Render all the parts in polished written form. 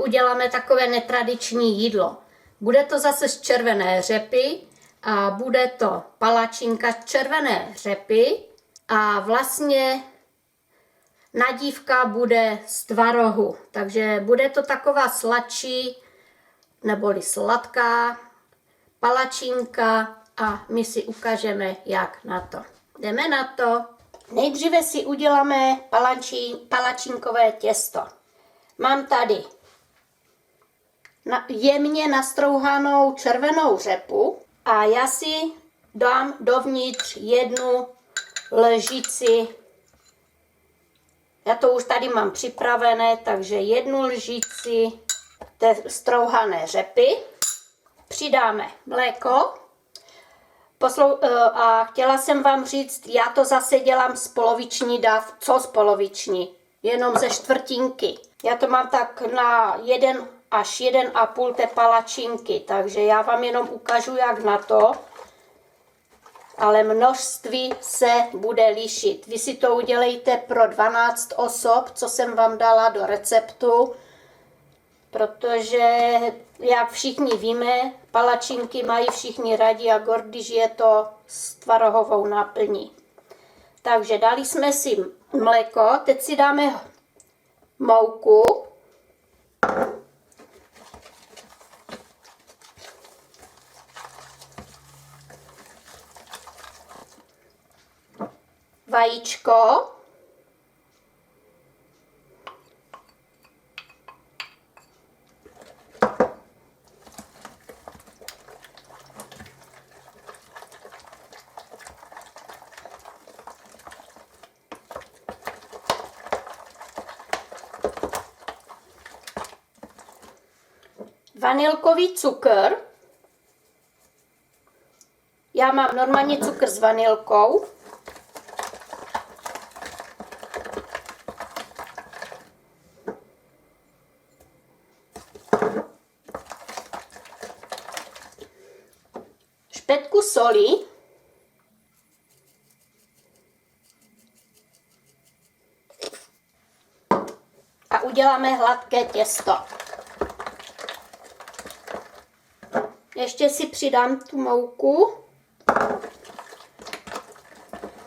uděláme takové netradiční jídlo. Bude to zase z červené řepy a bude to palačinka z červené řepy a vlastně nadívka bude z tvarohu. Takže bude to taková sladší neboli sladká palačinka a my si ukážeme, jak na to. Jdeme na to. Nejdříve si uděláme palačinkové těsto. Mám tady jemně nastrouhanou červenou řepu a já si dám dovnitř 1 lžici. Já to už tady mám připravené, takže 1 lžici té strouhané řepy. Přidáme mléko. A chtěla jsem vám říct, já to zase dělám z poloviční dav. Co z poloviční? Jenom ze čtvrtinky. Já to mám tak na 1 až 1,5 té palačinky, takže já vám jenom ukážu, jak na to. Ale množství se bude lišit. Vy si to udělejte pro 12 osob, co jsem vám dala do receptu, protože, jak všichni víme, palačinky mají všichni rádi a když je to s tvarohovou náplní. Takže dali jsme si mléko, teď si dáme mouku. Vajíčko. Vanilkový cukr. Já mám normálně cukr s vanilkou. Špetku soli. A uděláme hladké těsto. Ještě si přidám tu mouku.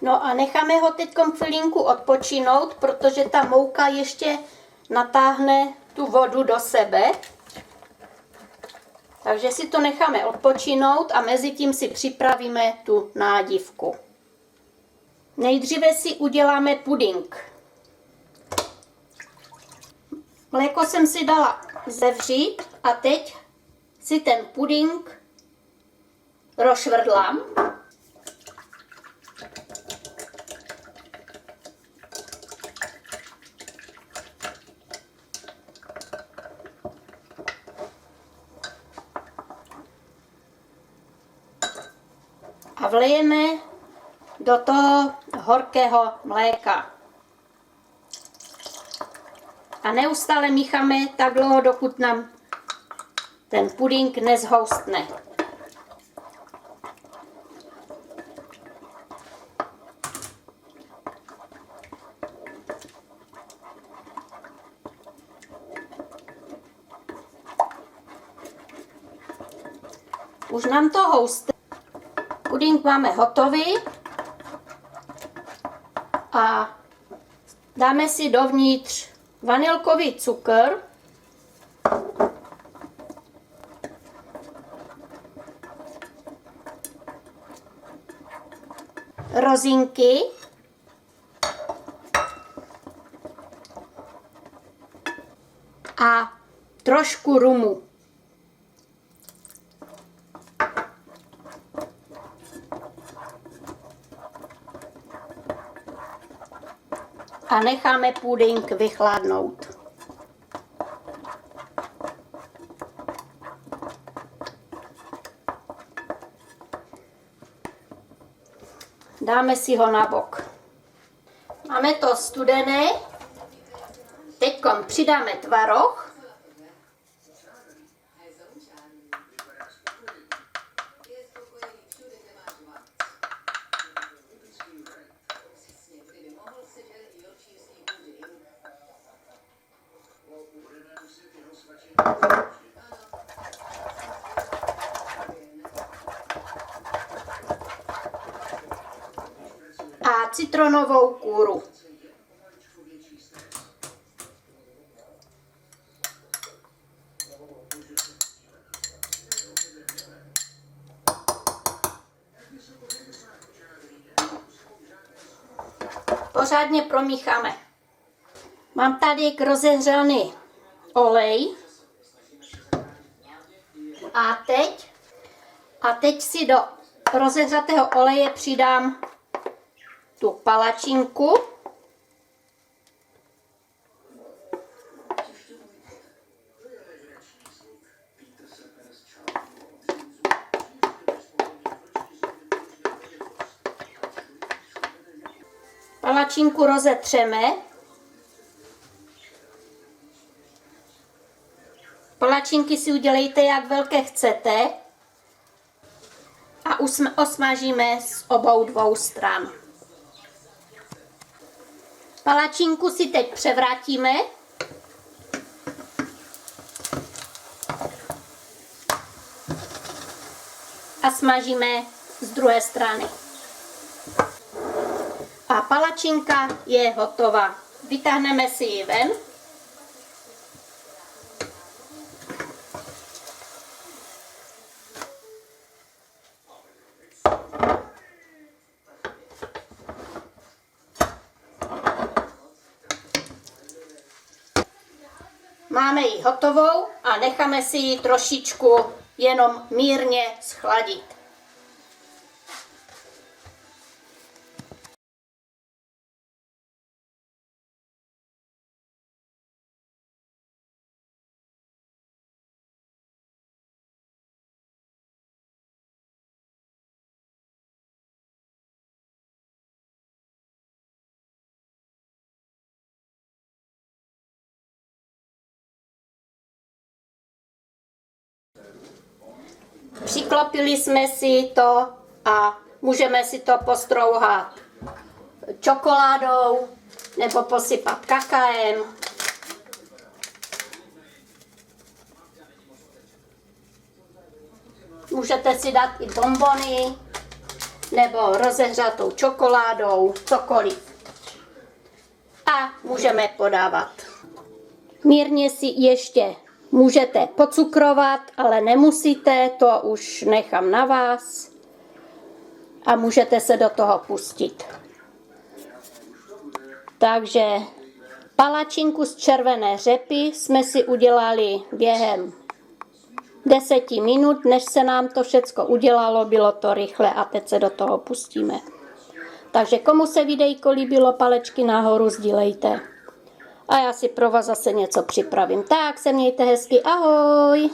No a necháme ho teď chvilinku odpočinout, protože ta mouka ještě natáhne tu vodu do sebe. Takže si to necháme odpočinout a mezi tím si připravíme tu nádívku. Nejdříve si uděláme puding. Mléko jsem si dala zevřít a teď si ten puding rozšvrdlám. A vlejeme do toho horkého mléka. A neustále mícháme tak dlouho, dokud nám ten puding nezhoustne. Už nám to houstne. Puding máme hotový a dáme si dovnitř vanilkový cukr, rozinky a trošku rumu. A necháme puding vychladnout. Dáme si ho na bok. Máme to studené. Teď přidáme tvaroh. A citronovou kůru. Pořádně promícháme. Mám tady rozehřaný olej. A teď si do rozehřatého oleje přidám tu palačinku. Palačinku rozetřeme. Palačinky si udělejte, jak velké chcete. A osmažíme z obou dvou stran. Palačinku si teď převrátíme. A smažíme z druhé strany. A palačinka je hotová. Vytáhneme si ji ven. Máme ji hotovou a necháme si ji trošičku jenom mírně schladit. Přiklopili jsme si to a můžeme si to postrouhat čokoládou nebo posypat kakaem. Můžete si dát i bonbony nebo rozehřatou čokoládou, cokoliv. A můžeme podávat. Mírně si ještě můžete pocukrovat, ale nemusíte, to už nechám na vás. A můžete se do toho pustit. Takže palačinku z červené řepy jsme si udělali během 10 minut, než se nám to všecko udělalo, bylo to rychle a teď se do toho pustíme. Takže komu se videjko líbilo, palečky nahoru sdílejte. A já si pro vás zase něco připravím. Tak se mějte hezky, ahoj!